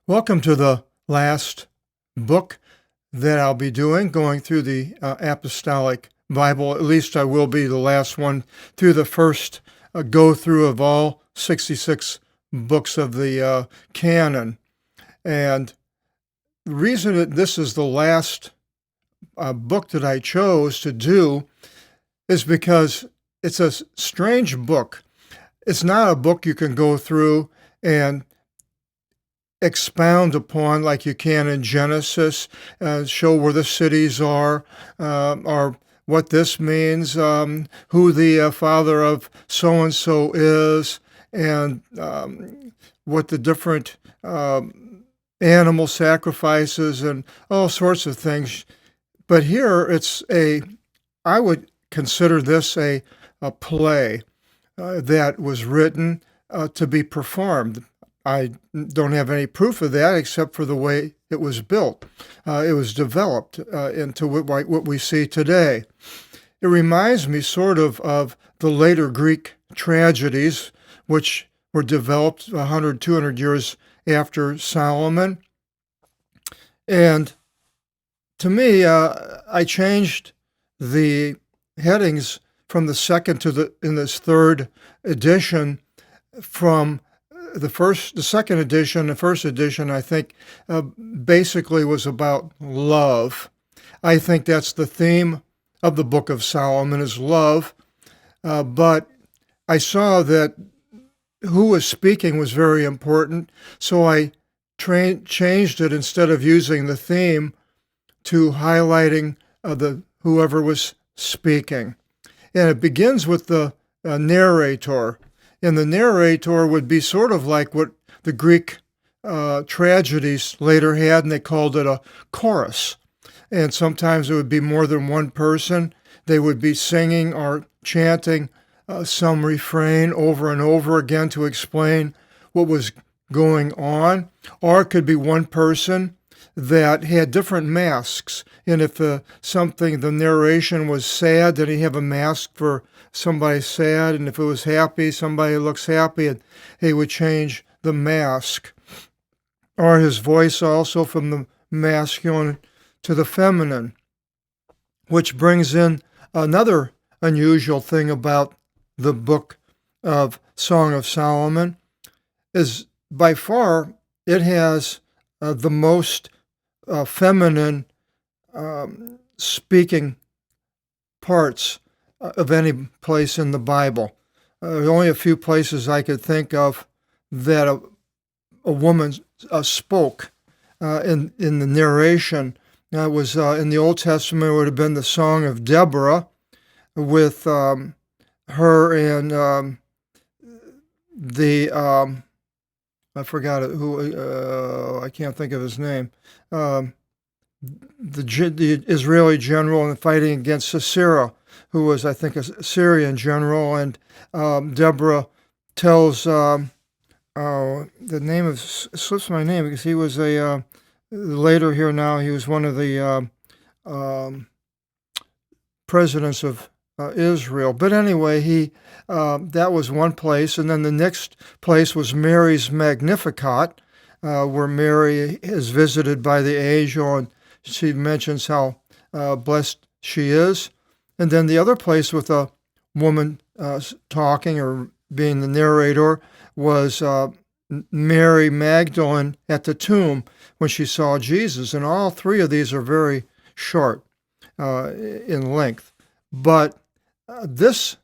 Welcome to the last book that I'll be doing, going through the Apostolic Bible. At least I will be the last one through the first go through of all 66 books of the canon. And the reason that this is the last book that I chose to do is because it's a strange book. It's not a book you can go through and expound upon like you can in Genesis, show where the cities are, or what this means, who the father of so-and-so is, and what the different animal sacrifices and all sorts of things. But here I would consider this a play that was written to be performed. I don't have any proof of that except for the way it was built. It was developed into what we see today. It reminds me sort of the later Greek tragedies, which were developed 100, 200 years after Solomon. And to me, I changed the headings from the second in this third edition from the second edition. The first edition, I think, basically was about love. I think that's the theme of the Book of Solomon is love. But I saw that who was speaking was very important, so I changed it instead of using the theme to highlighting whoever was speaking. And it begins with the narrator. And the narrator would be sort of like what the Greek tragedies later had, and they called it a chorus. And sometimes it would be more than one person. They would be singing or chanting some refrain over and over again to explain what was going on. Or it could be one person that had different masks. And if the narration was sad, then he'd have a mask for somebody sad, and if it was happy, somebody looks happy, and he would change the mask. Or his voice also from the masculine to the feminine, which brings in another unusual thing about the book of Song of Solomon, is by far it has the most feminine speaking parts of any place in the Bible. There are only a few places I could think of that a woman spoke in the narration. It was in the Old Testament. It would have been the Song of Deborah with her and I forgot it, who I can't think of his name. The Israeli general fighting against Sisera, who was, I think, a Syrian general, and Deborah tells, the name slips my name because he was later here now, he was one of the presidents of Israel. But anyway, that was one place, and then the next place was Mary's Magnificat, where Mary is visited by the angel, and she mentions how blessed she is. And then the other place with a woman talking or being the narrator was Mary Magdalene at the tomb when she saw Jesus. And all three of these are very short in length. But this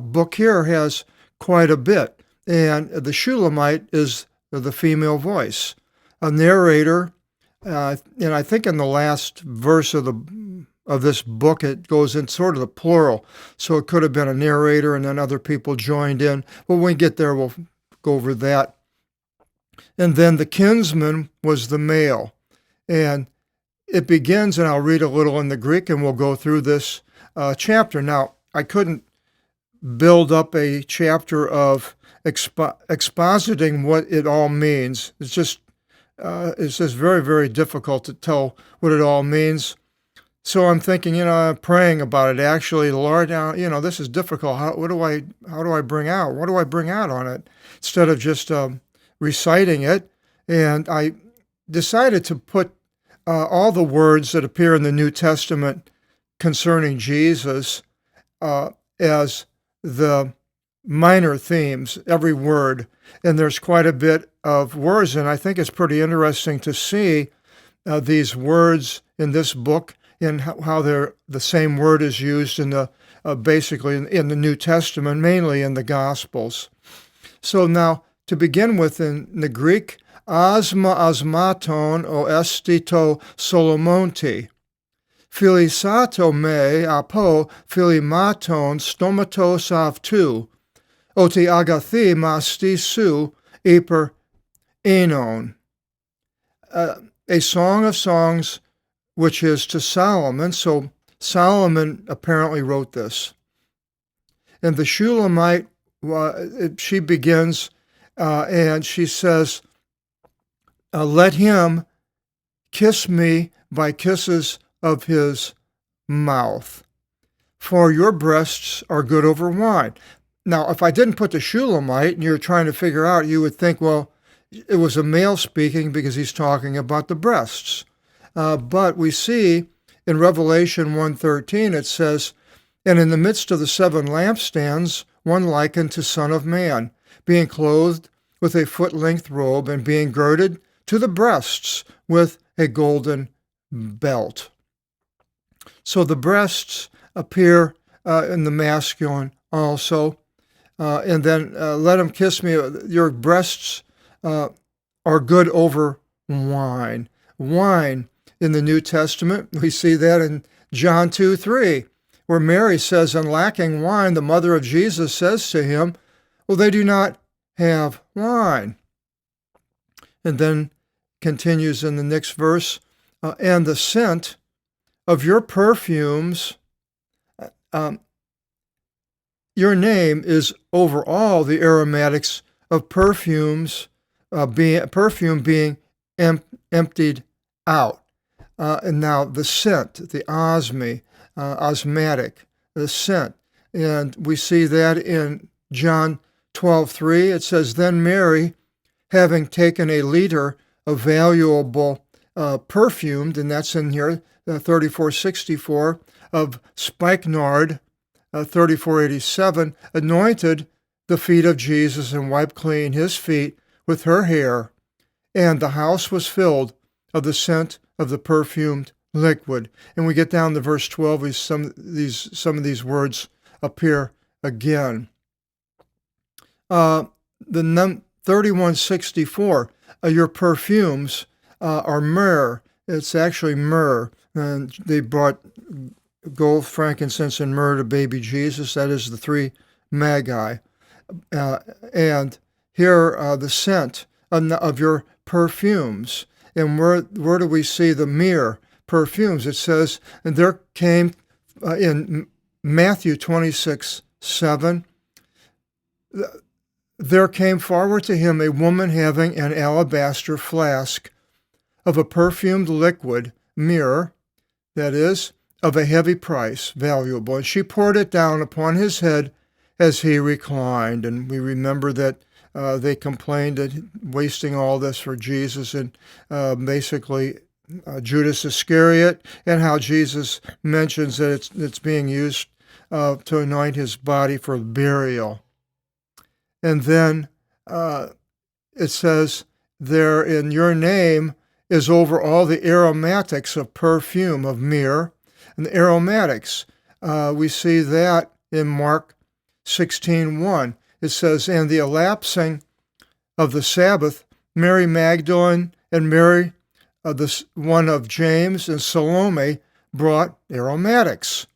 book here has quite a bit. And the Shulamite is the female voice. A narrator, and I think in the last verse of this book, it goes in sort of the plural. So it could have been a narrator and then other people joined in. But when we get there, we'll go over that. And then the kinsman was the male. And it begins, and I'll read a little in the Greek, and we'll go through this chapter. Now, I couldn't build up a chapter of expositing what it all means. It's just very, very difficult to tell what it all means. So I'm thinking, I'm praying about it. Actually, Lord, this is difficult. How do I bring out? What do I bring out on it? Instead of just reciting it, And I decided to put all the words that appear in the New Testament concerning Jesus as the minor themes, every word. And there's quite a bit of words, and I think it's pretty interesting to see these words in this book and how they're, the same word is used in the basically in the New Testament, mainly in the Gospels. So now, to begin with, in the Greek, asma asmaton o estito solomonti, philisato me apo philimaton stomatos avtu, oti agathi masti su hyper enon. A song of songs, which is to Solomon. So Solomon apparently wrote this. And the Shulamite, she begins and she says, let him kiss me by kisses of his mouth, for your breasts are good over wine. Now, if I didn't put the Shulamite and you're trying to figure out, you would think, well, it was a male speaking because he's talking about the breasts. But we see in Revelation 1:13, it says, and in the midst of the 7 lampstands, one likened to Son of Man, being clothed with a foot-length robe and being girded to the breasts with a golden belt. So the breasts appear in the masculine also. And then let him kiss me. Your breasts are good over wine. Wine in the New Testament, we see that in John 2:3, where Mary says, and lacking wine, the mother of Jesus says to him, well, they do not have wine. And then continues in the next verse, and the scent of your perfumes, your name is over all the aromatics of perfumes, perfume being emptied out. And now the scent, the osmatic, the scent. And we see that in John 12:3. It says, then Mary, having taken a liter of valuable perfumed, and that's in here, 3464, of spikenard, 3487, anointed the feet of Jesus and wiped clean his feet with her hair. And the house was filled of the scent of the perfumed liquid. And we get down to verse 12, some of these words appear again. The 3164, your perfumes are myrrh. It's actually myrrh. And they brought gold, frankincense, and myrrh to baby Jesus. That is the 3 magi. And here the scent of your perfumes. And where do we see the myrrh perfumes? It says, and there came in Matthew 26:7, there came forward to him a woman having an alabaster flask of a perfumed liquid, myrrh, that is, of a heavy price, valuable, and she poured it down upon his head as he reclined. And we remember that they complained that wasting all this for Jesus, and basically Judas Iscariot, and how Jesus mentions that it's being used to anoint his body for burial. And then it says there, in your name is over all the aromatics of perfume, of myrrh. And the aromatics, we see that in Mark 16:1. It says, and the elapsing of the Sabbath, Mary Magdalene and Mary, the one of James, and Salome brought aromatics,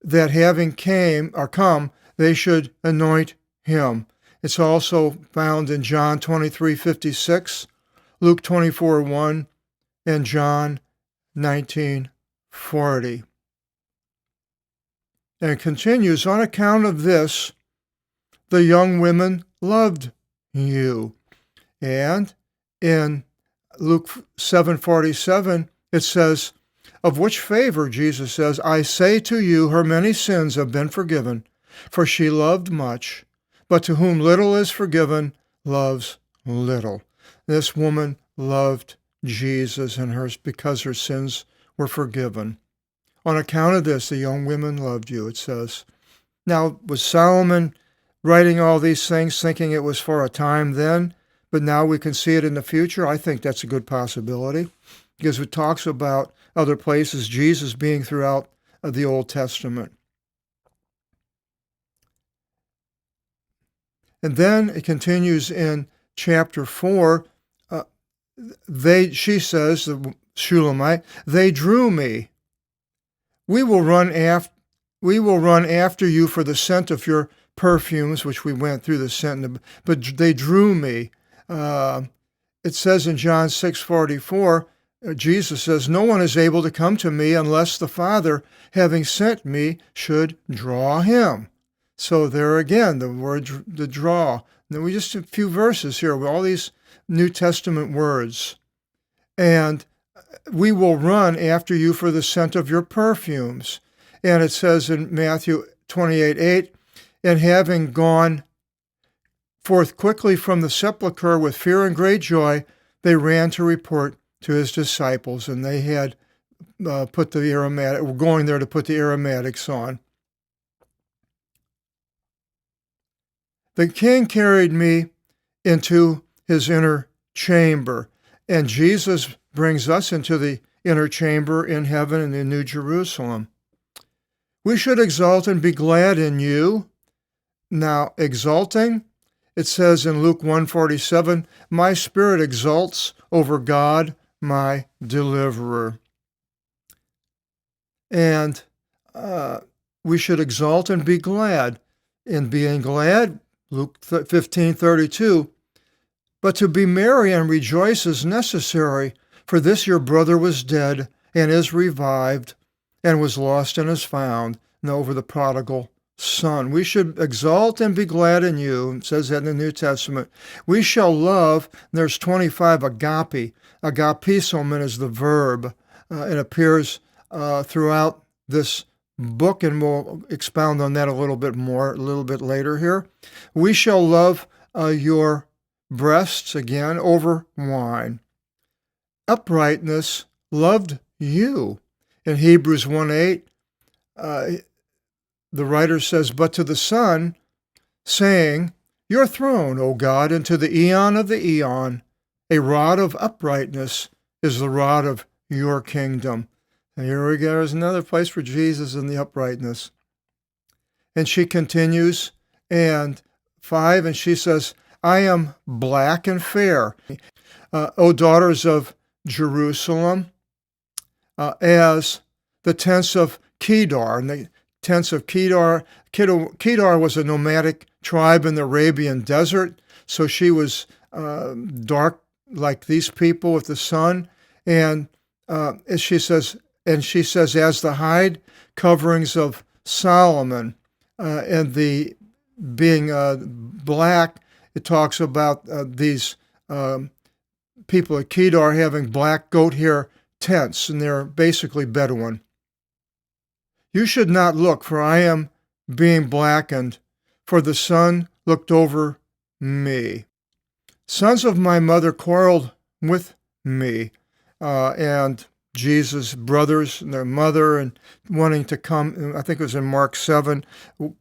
that having come, they should anoint him. It's also found in John 23:56, Luke 24:1, and John 19:40. And it continues, on account of this, the young women loved you. And in Luke 7:47, it says, of which favor, Jesus says, I say to you, her many sins have been forgiven, for she loved much, but to whom little is forgiven, loves little. This woman loved Jesus and hers because her sins were forgiven. On account of this, the young women loved you, it says. Now, was Solomon writing all these things thinking it was for a time then, but now we can see it in the future? I think that's a good possibility because it talks about other places, Jesus being throughout the Old Testament. And then it continues in chapter 4. She says, the Shulamite, they drew me. We will run after you for the scent of your perfumes, which we went through the scent, but they drew me. It says in John 6:44, Jesus says, no one is able to come to me unless the Father, having sent me, should draw him. So there again, the word, the draw. Now we just a few verses here with all these New Testament words. And we will run after you for the scent of your perfumes. And it says in Matthew 28:8, and having gone forth quickly from the sepulchre with fear and great joy, they ran to report to his disciples, and they had put the aromatic, were going there to put the aromatics on. The king carried me into his inner chamber, and Jesus brings us into the inner chamber in heaven in the New Jerusalem. We should exult and be glad in you. Now, exulting, it says in Luke 1:47, my spirit exults over God, my deliverer. And we should exult and be glad. In being glad, Luke 15:32, but to be merry and rejoice is necessary, for this your brother was dead and is revived, and was lost and is found. And over the prodigal son. We should exult and be glad in you. It says that in the New Testament. We shall love, there's 25 agape. Agapisomon is the verb. It appears throughout this book, and we'll expound on that a little bit later here. We shall love your breasts, again, over wine. Uprightness loved you. In Hebrews 1:8, the writer says, but to the Son, saying, your throne, O God, into the eon of the eon, a rod of uprightness is the rod of your kingdom. And here we go, there's another place for Jesus in the uprightness. And she continues, and 5, and she says, I am black and fair. O daughters of Jerusalem, as the tents of Kedar. And the tents of Kedar was a nomadic tribe in the Arabian desert, so she was dark like these people with the sun. And as she says, as the hide coverings of Solomon, and the being black, it talks about these people at Kedar having black goat hair tents, and they're basically Bedouin. You should not look, for I am being blackened, for the sun looked over me. Sons of my mother quarreled with me, and Jesus' brothers and their mother, and wanting to come, I think it was in Mark 7,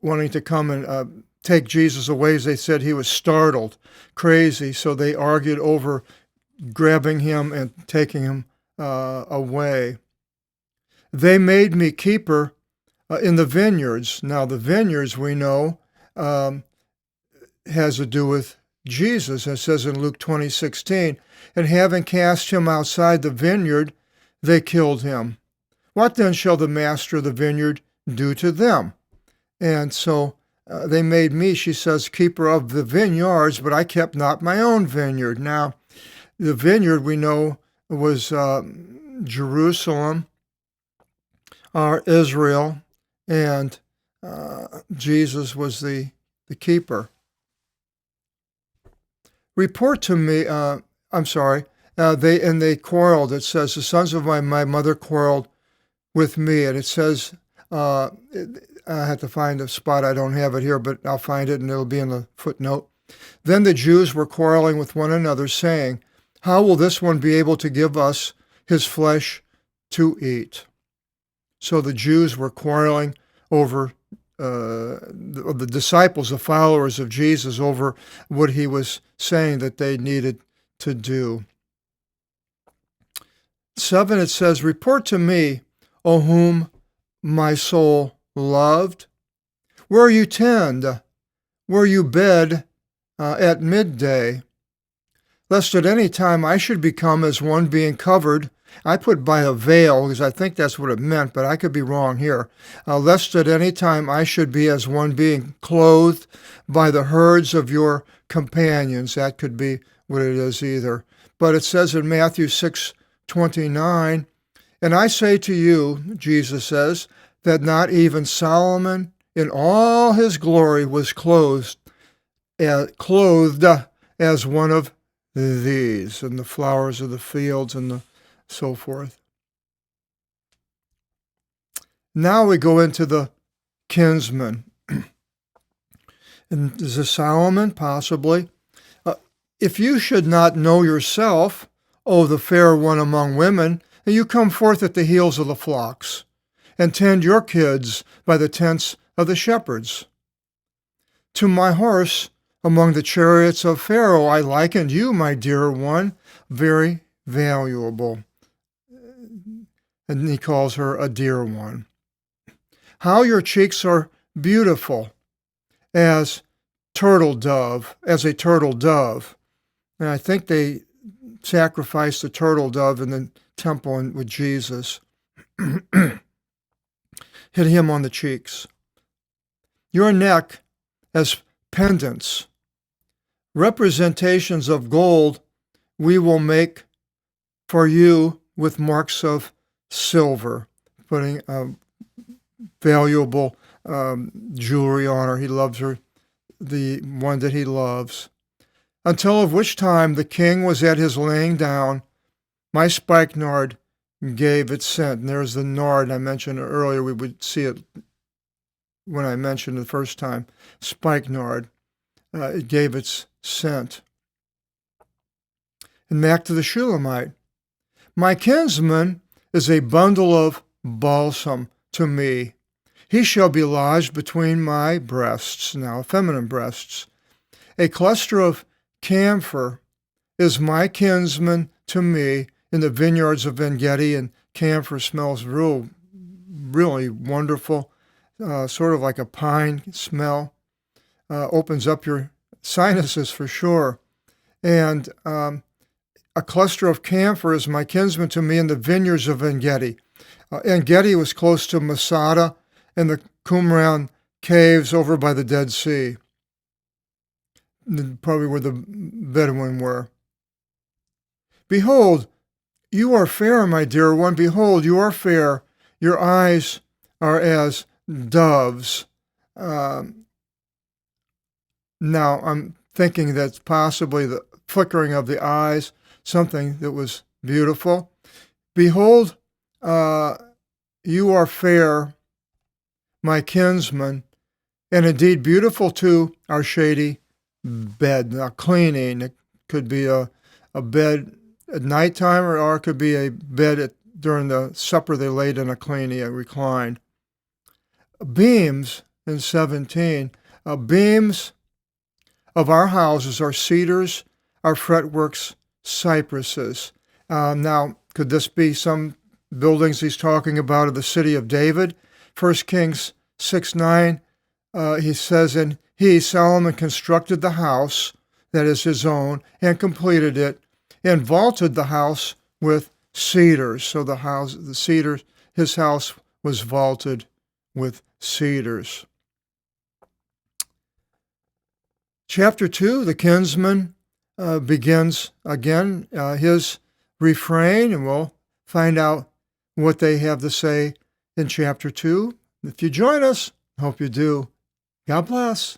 wanting to come and take Jesus away. As they said he was startled, crazy, so they argued over grabbing him and taking him away. They made me keeper in the vineyards. Now, the vineyards, we know, has to do with Jesus. It says in Luke 20:16, and having cast him outside the vineyard, they killed him. What then shall the master of the vineyard do to them? And so they made me, she says, keeper of the vineyards, but I kept not my own vineyard. Now, the vineyard, we know, was Jerusalem, or Israel, and Jesus was the keeper. Report to me, they quarreled. It says, the sons of my mother quarreled with me. And it says, I have to find a spot. I don't have it here, but I'll find it, and it'll be in the footnote. Then the Jews were quarreling with one another, saying, "How will this one be able to give us his flesh to eat?" So the Jews were quarreling over the disciples, the followers of Jesus, over what he was saying that they needed to do. 7, it says, "Report to me, O whom my soul loved. Where you tend, where you bed at midday, lest at any time I should become as one being covered." I put by a veil because I think that's what it meant, but I could be wrong here. "Lest at any time I should be as one being clothed by the herds of your companions." That could be what it is either. But it says in Matthew 6:29, "And I say to you," Jesus says, "that not even Solomon in all his glory was clothed as one of these," and the flowers of the fields and the so forth. Now we go into the kinsman. And is this Solomon? Possibly. "If you should not know yourself, O the fair one among women, and you come forth at the heels of the flocks, and tend your kids by the tents of the shepherds. To my horse among the chariots of Pharaoh I likened you, my dear one, very valuable." And he calls her a dear one. "How your cheeks are beautiful as a turtle dove. And I think they sacrificed the turtle dove in the temple with Jesus. Hit him on the cheeks. "Your neck as pendants, representations of gold we will make for you with marks of silver," putting valuable jewelry on her. He loves her, the one that he loves. "Until of which time the king was at his laying down, my spikenard gave its scent." And there's the nard I mentioned earlier. We would see it when I mentioned it the first time. Spikenard. It gave its scent. And back to the Shulamite. "My kinsman is a bundle of balsam to me. He shall be lodged between my breasts," now feminine breasts. "A cluster of camphor is my kinsman to me in the vineyards of En-gedi," and camphor smells really wonderful, sort of like a pine smell. Opens up your sinuses for sure. And "a cluster of camphor is my kinsman to me in the vineyards of En-gedi." En-gedi was close to Masada and the Qumran caves over by the Dead Sea, probably where the Bedouin were. "Behold, you are fair, my dear one. Behold, you are fair. Your eyes are as doves." Now, I'm thinking that's possibly the flickering of the eyes, something that was beautiful. "Behold, you are fair, my kinsman, and indeed beautiful too our shady bed." Now, cleaning, it could be a bed at nighttime, or it could be a bed during the supper they laid in a cleaning, a recline. "Beams," in 17, "beams of our houses are cedars, our fretworks cypresses." Now, could this be some buildings he's talking about of the city of David? 1 Kings 6:9, he says, "And he, Solomon, constructed the house, that is his own, and completed it, and vaulted the house with cedars." So his house was vaulted with cedars. Chapter 2, the kinsman begins again his refrain, and we'll find out what they have to say in chapter 2. If you join us, hope you do. God bless.